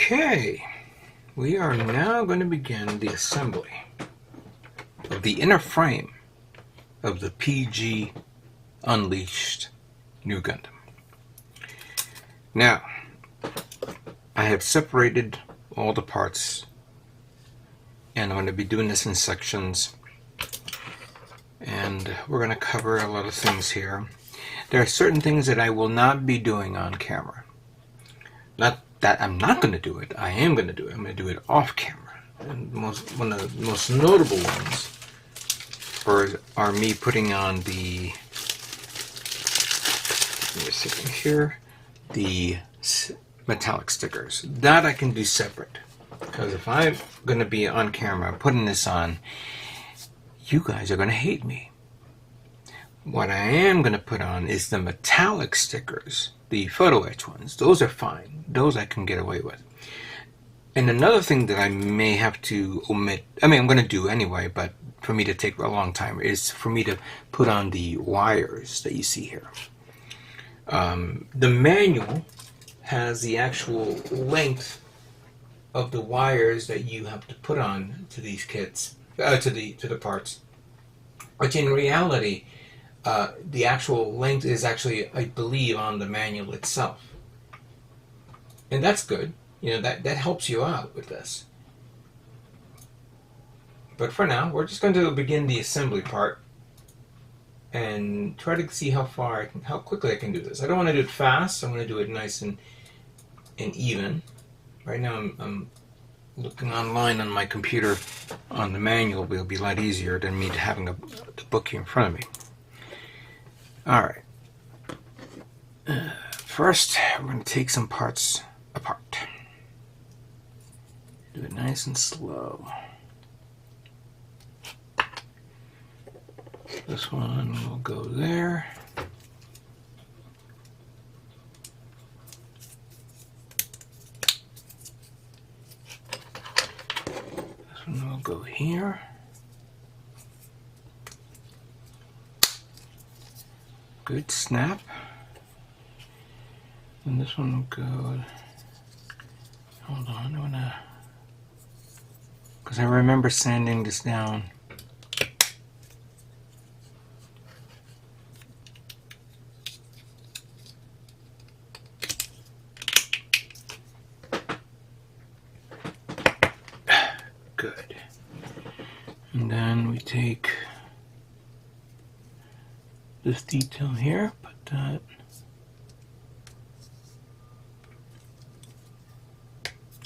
Okay, we are now going to begin the assembly of the inner frame of the PG Unleashed Nu Gundam. Now, I have separated all the parts, and I'm going to be doing this in sections, and we're going to cover a lot of things here. There are certain things that I will not be doing on camera. Not that I'm not going to do it, I am going to do it. I'm going to do it off camera. And one of the most notable ones are me putting on the, give me a second here, the metallic stickers. That I can do separate. Because if I'm going to be on camera putting this on, you guys are going to hate me. What I am going to put on is the metallic stickers, the photo etch ones. Those are fine. Those I can get away with. And another thing that I may have to omit, I mean I'm going to do anyway, but for me to take a long time, is for me to put on the wires that you see here. The manual has the actual length of the wires that you have to put on to these kits, to the parts. But in reality, the actual length is actually, I believe, on the manual itself. And that's good. You know, that helps you out with this. But for now, we're just going to begin the assembly part and try to see how quickly I can do this. I don't want to do it fast. I want to do it nice and even. Right now, I'm looking online on my computer on the manual. It'll be a lot easier than me having the book here in front of me. Alright, first we're going to take some parts apart. Do it nice and slow. This one will go there. This one will go here. Good snap. And this one will go. Hold on, I wanna. Because I remember sanding this down. Good. And then we take this detail here, put that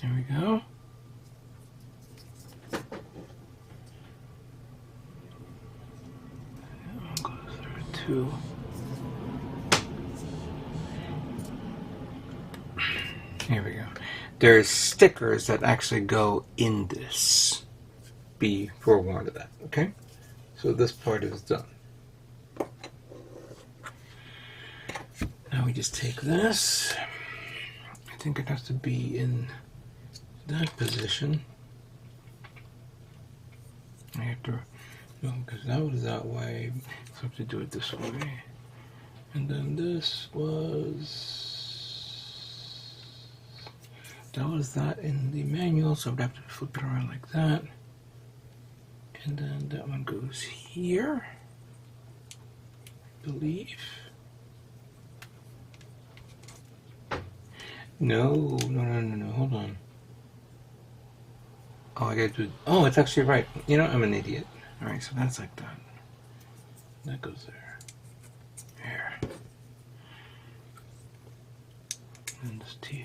there we go. That one goes there too. Here we go. There's stickers that actually go in this. Be forewarned of that, okay? So this part is done. Now we just take this. I think it has to be in that position. I have to, no, because that was that way, so I have to do it this way. And then this was, that was that in the manual, so I'd have to flip it around like that. And then that one goes here, I believe. No, hold on. Oh, I gotta do, oh, it's actually right. You know, I'm an idiot. Alright, so that's like that. That goes there. There. And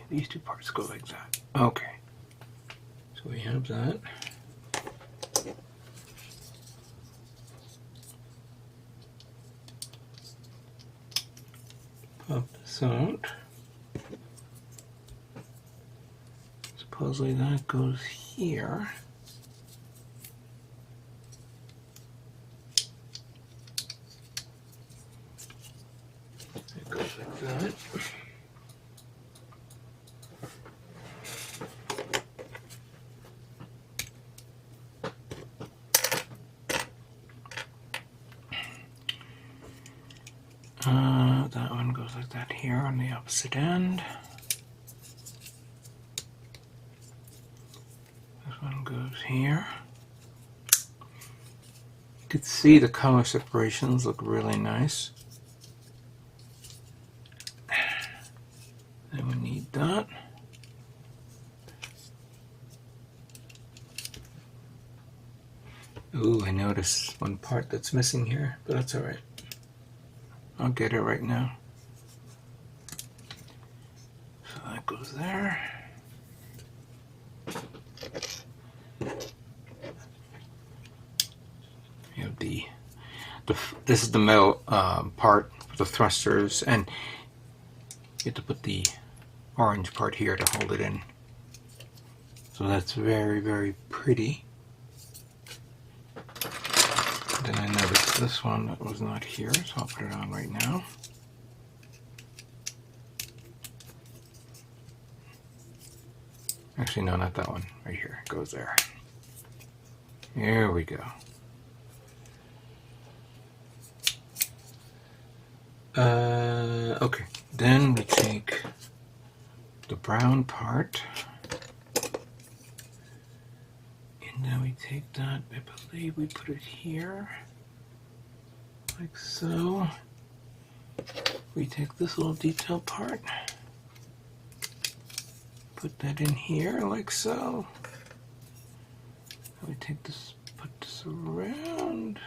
these two parts go like that. Okay. So we have that. Pop this out. Supposedly that goes here. It goes like that. That one goes like that here on the opposite end. one goes here. You can see the color separations look really nice. Then we need that. Ooh, I noticed one part that's missing here, but that's alright. I'll get it right now. So that goes there. You have this is the metal part for the thrusters, and you have to put the orange part here to hold it in. So that's very, very pretty. Then I noticed this one that was not here, so I'll put it on right now. Actually, no, not that one. Right here. It goes there. Here we go. Okay. Then we take the brown part. And then we take that, I believe we put it here, like so. We take this little detail part, put that in here, like so. And we take this, put this around,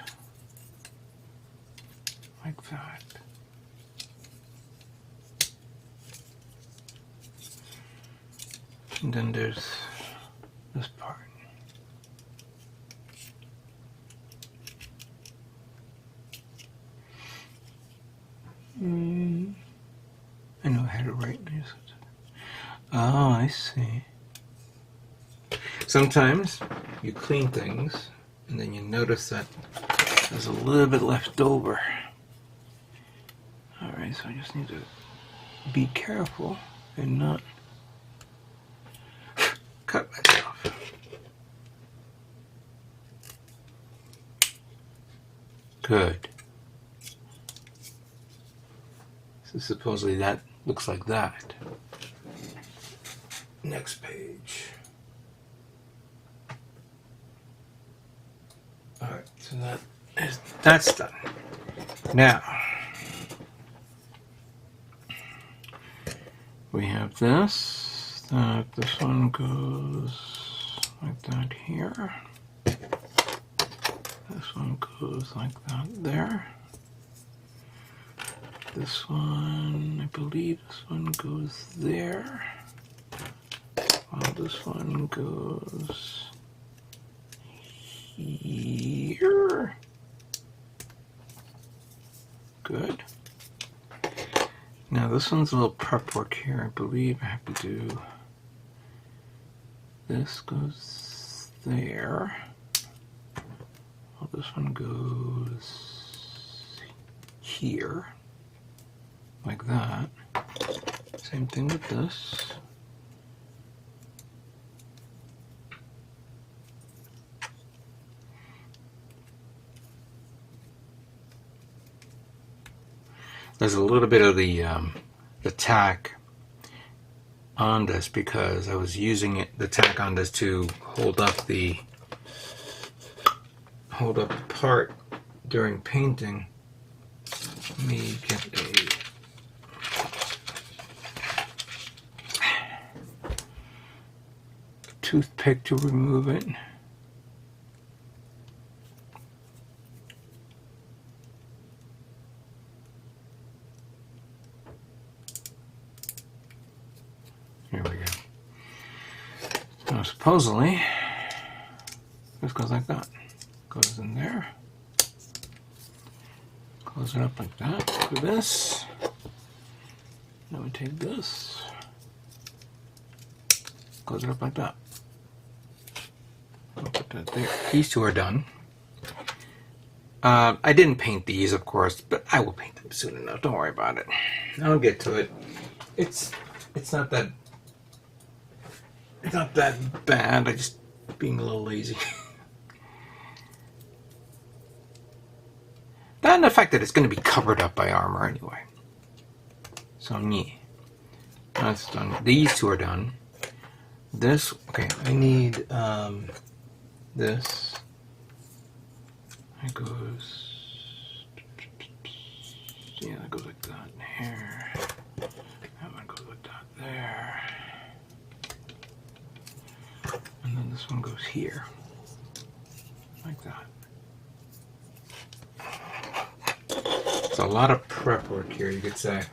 like that. And then there's this part. I know I had it right. Oh, I see. Sometimes you clean things and then you notice that there's a little bit left over. Alright, so I just need to be careful and not cut myself. Good. So supposedly that looks like that. Next page. Alright, so that's done. Now we have this. This one goes like that here. This one goes like that there. This one, I believe this one goes there. While this one goes here. Good. Now this one's a little prep work here. I believe I have to do this goes there. Well, this one goes here, like that. Same thing with this. There's a little bit of the tack on this because I was using the tack on this to hold up the part during painting. Let me get a toothpick to remove it. Here we go. Now supposedly this goes like that. Goes in there. Close it up like that. Do this. Now we take this. Close it up like that. I'll put that there. These two are done. I didn't paint these, of course, but I will paint them soon enough. Don't worry about it. I'll get to it. It's not that bad. I just being a little lazy. And the fact that it's going to be covered up by armor anyway. So yeah, that's done. These two are done. this, okay, I need this. It goes, yeah, that goes like that here. That one goes like that there. And then this one goes here. Like that. It's a lot of prep work here, you could say.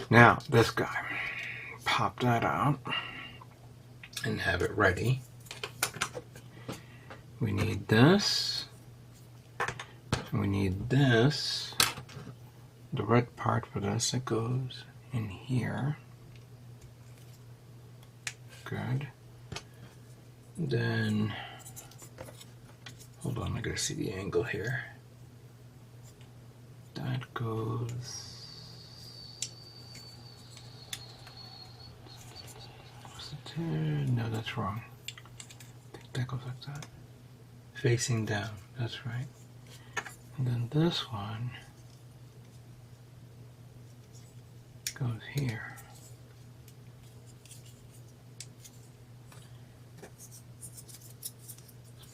Now, this guy. Pop that out and have it ready. We need this. We need this. The red part for this, it goes in here. Good. Then, hold on, I gotta see the angle here. That goes. No, that's wrong. I think that goes like that. Facing down, that's right. And then this one goes here.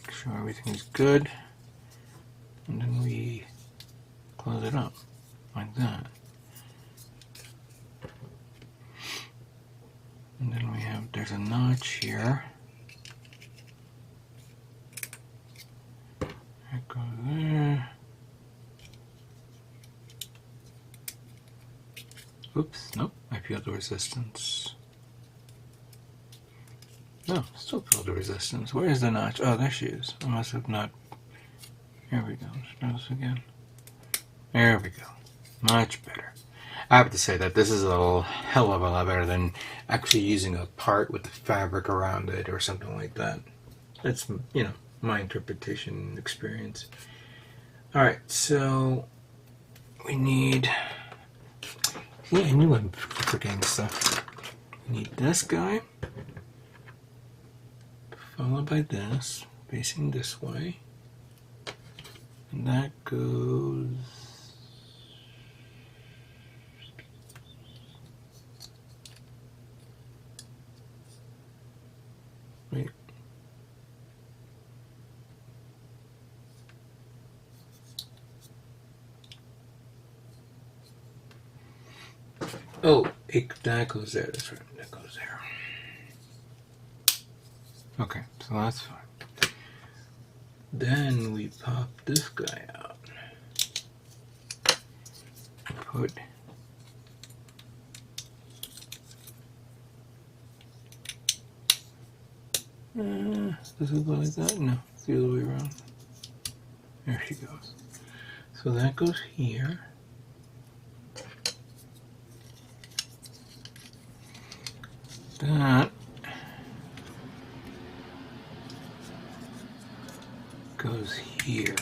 Make sure everything's good. And then we close it up like that. And then we have, there's a notch here. It goes there. Oops, nope, I feel the resistance. No, still feel the resistance. Where is the notch? Oh, there she is. I must have not. Here we go. Let's try this again. There we go. Much better. I have to say that this is a hell of a lot better than actually using a part with the fabric around it or something like that. That's, you know, my interpretation and experience. Alright, so we need... Yeah, I knew I'm forgetting stuff. We need this guy, followed by this, facing this way. And that goes... Wait. Oh, that goes there. That's right. That goes there. Okay, so that's fine. Then we pop this guy out. Put does it go like that? No, it's the other way around. There she goes. So that goes here. That goes here.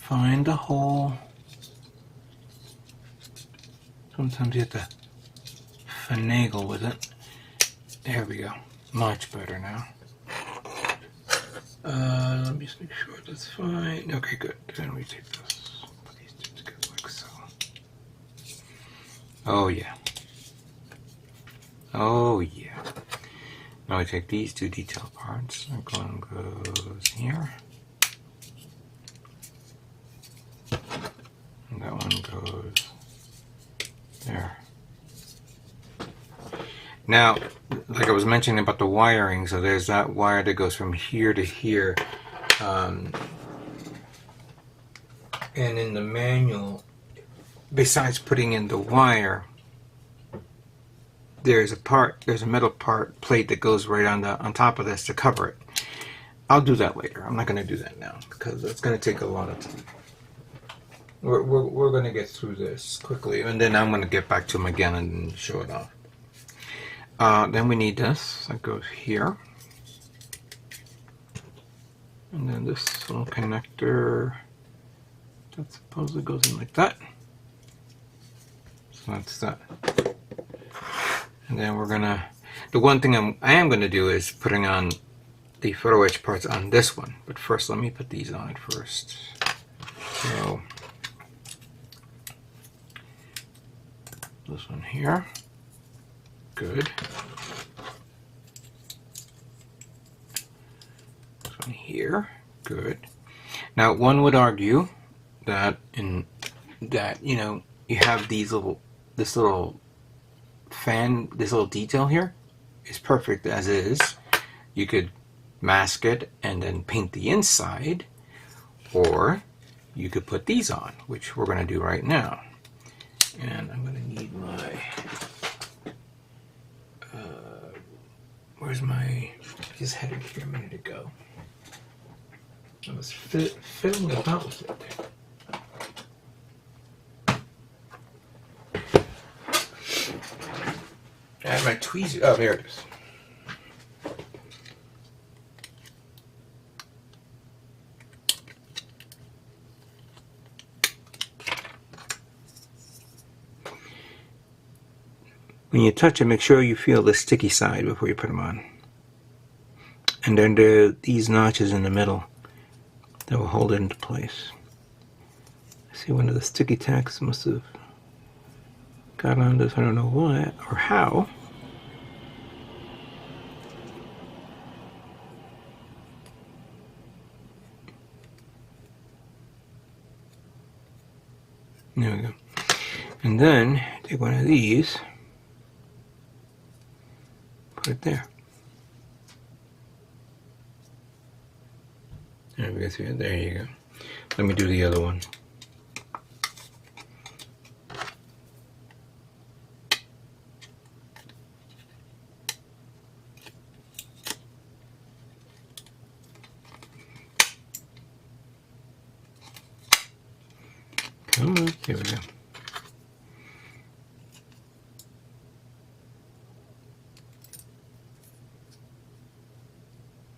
Find the hole. Sometimes you have to finagle with it. There we go. Much better now. Let me just make sure that's fine. Okay, good. Then we take this. Put these two together like so. Oh yeah. Oh yeah. Now I take these two detail parts. That one goes here. And that one goes there. Now, like I was mentioning about the wiring, so there's that wire that goes from here to here. And in the manual, besides putting in the wire, there's a metal plate that goes right on top of this to cover it. I'll do that later. I'm not going to do that now because that's going to take a lot of time. We're going to get through this quickly, and then I'm going to get back to them again and show it off. Then we need this that goes here, and then this little connector that supposedly goes in like that. So that's that. And then we're gonna. The one thing I am gonna do is putting on the photo etch parts on this one. But first, let me put these on first. So this one here, good. This one here, good. Now, one would argue that you know, you have this little fan, this little detail here is perfect as is. You could mask it and then paint the inside, or you could put these on, which we're going to do right now. And I'm going to need my where's my, I just had it here a minute ago. I was fiddling about with it. I had my tweezers. Oh, there it is. When you touch it, make sure you feel the sticky side before you put them on. And then there are these notches in the middle that will hold it into place. I see one of the sticky tacks must have got on this. I don't know why or how. There we go. And then take one of these, put it there. There we go through it. There you go. Let me do the other one. Come on, here we go.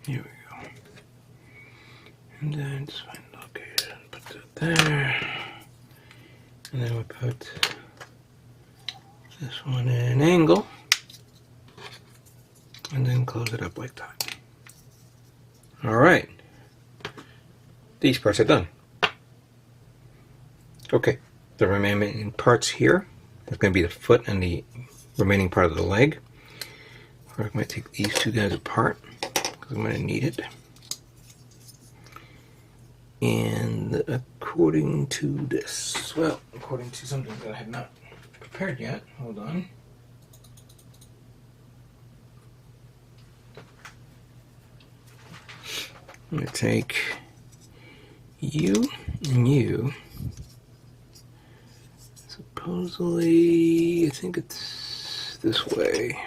Here we go. And then just find the location, put that there. And then we put this one at an angle. And then close it up like that. Alright. These parts are done. Okay, the remaining parts here, that's going to be the foot and the remaining part of the leg. I'm going to take these two guys apart because I'm going to need it. And according to this, well, according to something that I have not prepared yet, hold on. I'm going to take you and you. Supposedly, I think it's this way.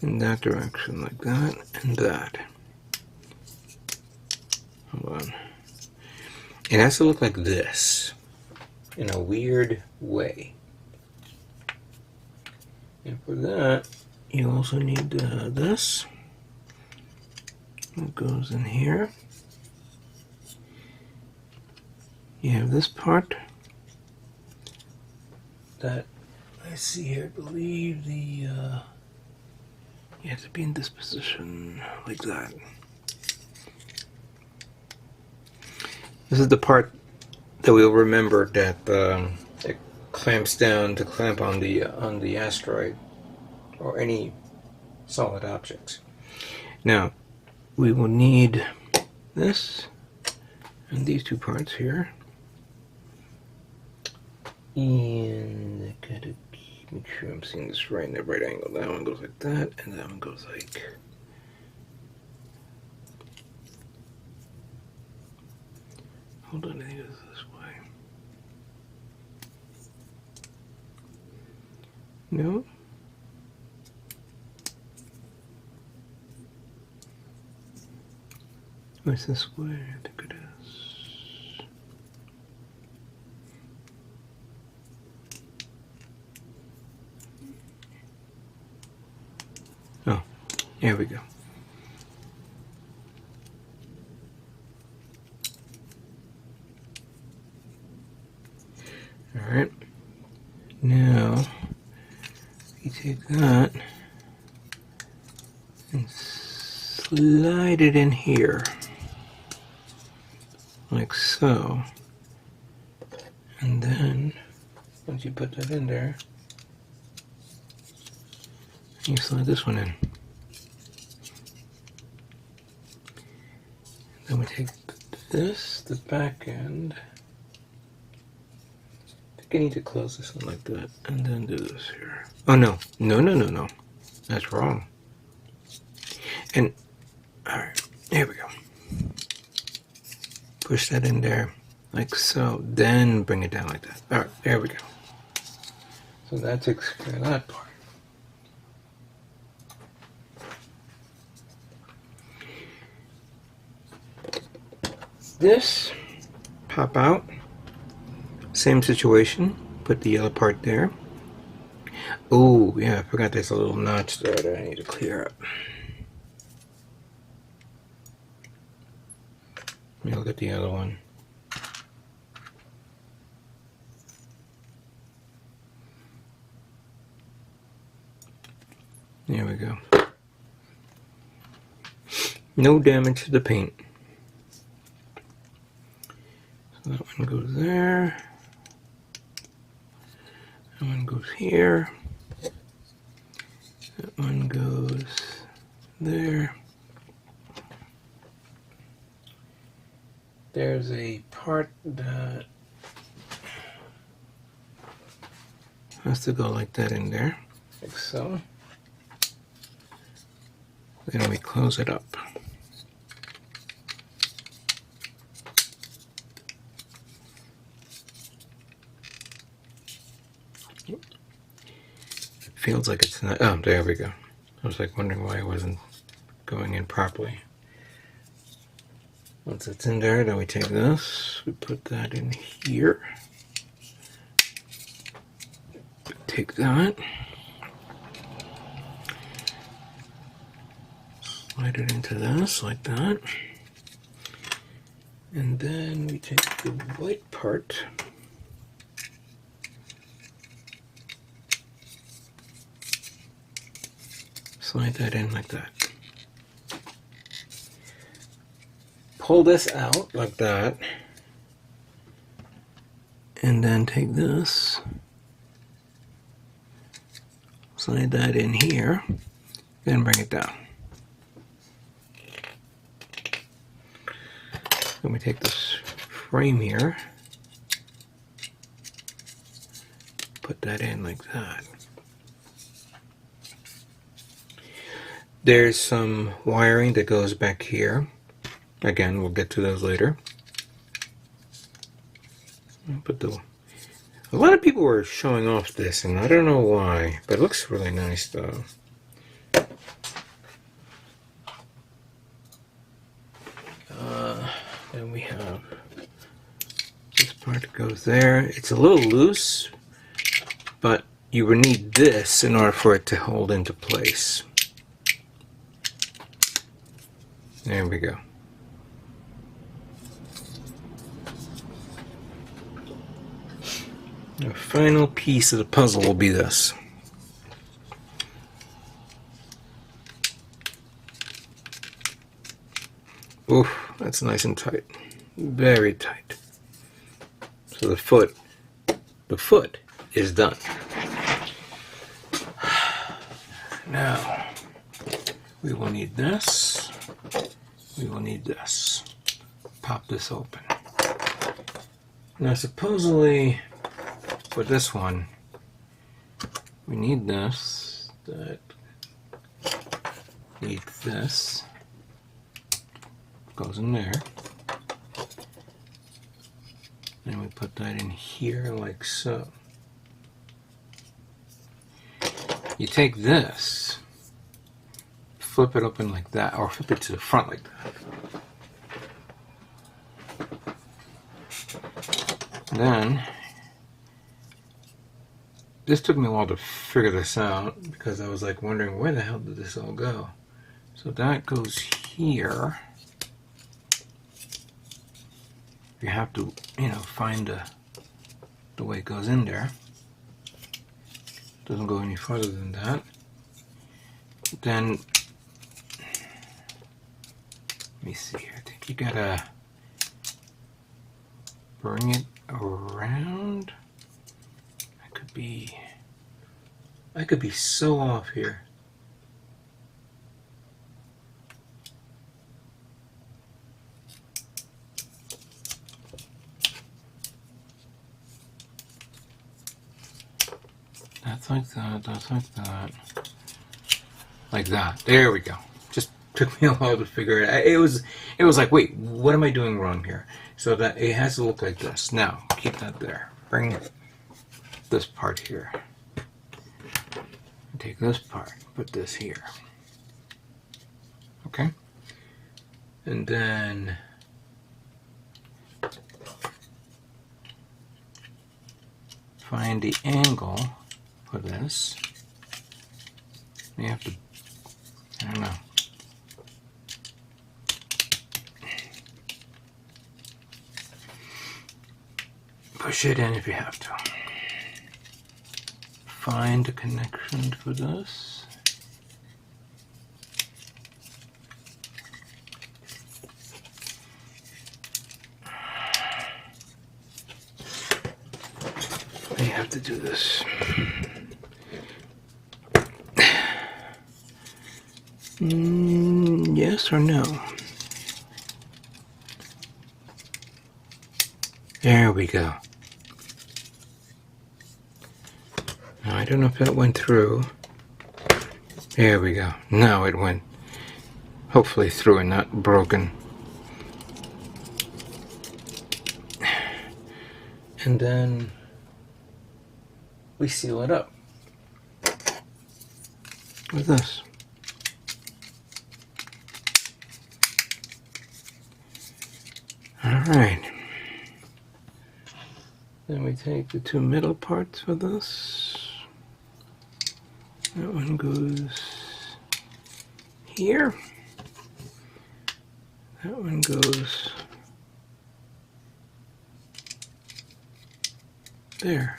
In that direction, like that, and that. Hold on. It has to look like this, in a weird way. And for that, you also need this. It goes in here. You have this part that I see here. I believe you have to be in this position like that. This is the part that we'll remember that it clamps down to clamp on the asteroid or any solid objects. Now we will need this and these two parts here. And I gotta make sure I'm seeing this right in the right angle. That one goes like that, and that one goes like. Hold on, I think it's this way. No? Oh, it's this way, I think it is. Oh, here we go. Alright, now you take that and slide it in here, like so. And then, once you put that in there, you slide this one in. Then we take this, the back end. I think I need to close this one like that, and then do this here. Oh no, no. That's wrong. And, alright, here we go. Push that in there, like so. Then bring it down like that. Alright, there we go. So that takes care of that part. This, pop out, same situation, put the yellow part there. Oh yeah, I forgot there's a little notch there that I need to clear up. Let me look at the other one. There we go. No damage to the paint. So that one goes there. That one goes here. That one goes there. There's a part that has to go like that in there, like so. Then we close it up. It feels like it's not. Oh, there we go. I was like wondering why it wasn't going in properly. Once it's in there, then we take this, we put that in here. Take that. Slide it into this, like that. And then we take the white part. Slide that in like that. Pull this out like that. And then take this. Slide that in here. Then bring it down. Then we take this frame here. Put that in like that. There's some wiring that goes back here. Again, we'll get to those later. But a lot of people were showing off this, and I don't know why, but it looks really nice though. Then we have this part that goes there. It's a little loose, but you would need this in order for it to hold into place. There we go. The final piece of the puzzle will be this. Oof, that's nice and tight. Very tight. So the foot is done. Now, we will need this. We will need this. Pop this open. Now supposedly, for this one, we need this, that needs this, goes in there, and we put that in here like so. You take this, flip it open like that, or flip it to the front like that. Then, this took me a while to figure this out because I was like wondering where the hell did this all go. So that goes here. You have to, find the way it goes in there. Doesn't go any further than that. Then Let me see here. I think you gotta bring it around. I could be so off here. That's like that, that's like that. Like that. There we go. Just took me a while to figure it out. It was like, wait, what am I doing wrong here? So that it has to look like this. Now, keep that there. Bring this part here. Take this part, put this here. Okay? And then find the angle for this. You have to, I don't know. Push it in if you have to. Find a connection for this. I have to do this. Yes or no? There we go. Now, I don't know if that went through. There we go. Now it went, hopefully, through and not broken. And then we seal it up with this. Alright. Then we take the two middle parts for this. That one goes here. That one goes there.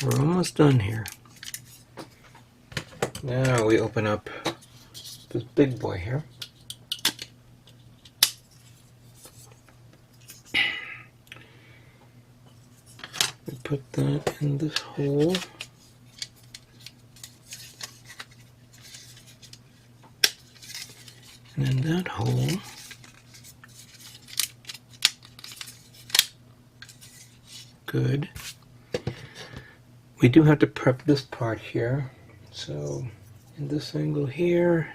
We're almost done here. Now we open up this big boy here. We put that in this hole. And in that hole, good. We do have to prep this part here. So in this angle here,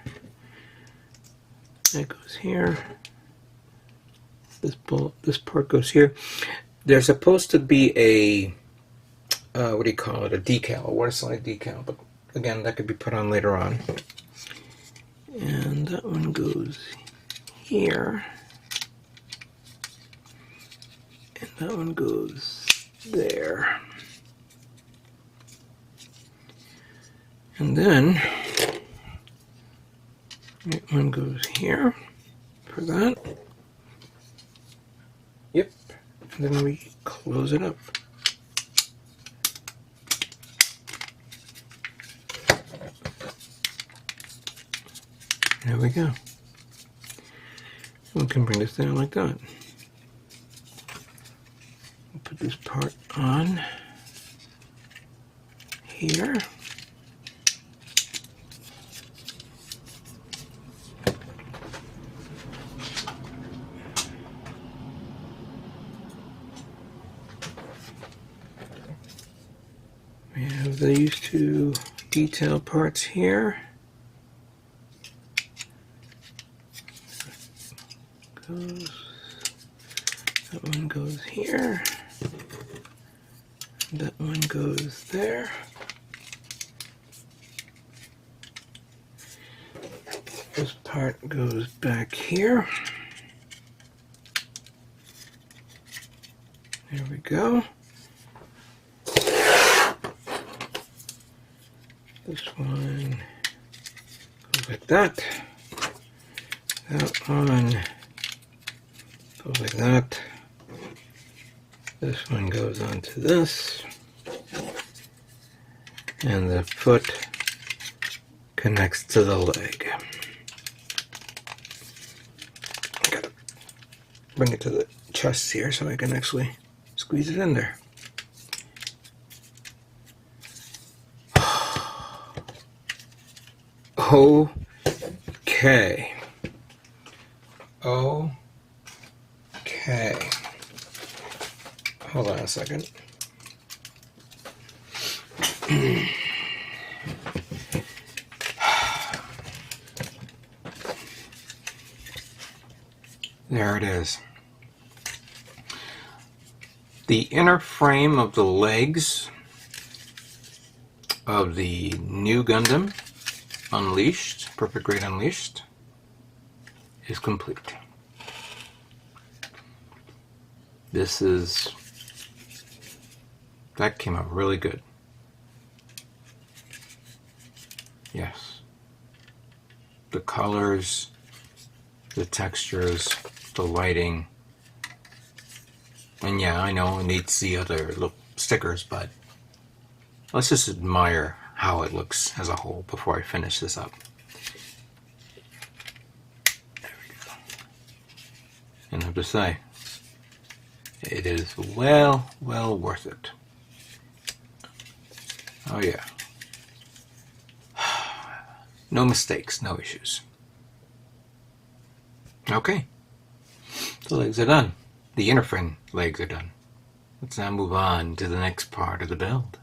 that goes here. This part goes here. There's supposed to be a what do you call it? A decal, a water slide decal, but again, that could be put on later on. And that one goes here, and that one goes there. And then that one goes here for that. Yep. And then we close it up. There we go. We can bring this down like that. We'll put this part on here. We have these two detail parts here. That one goes here. That one goes there. This part goes back here. There we go. This one goes like that. That one goes like that. This one goes onto this. And the foot connects to the leg. Gotta bring it to the chest here so I can actually squeeze it in there. Okay. Okay. Hold on a second. There it is. The inner frame of the legs of the Nu Gundam Unleashed, Perfect Grade Unleashed, is complete. That came out really good. Yes. The colors, the textures, the lighting. And yeah, I know it needs the other little stickers, but let's just admire how it looks as a whole before I finish this up. There we go. And I have to say, it is well worth it. Oh yeah. No mistakes, no issues. Okay. The legs are done. The inner frame legs are done. Let's now move on to the next part of the build.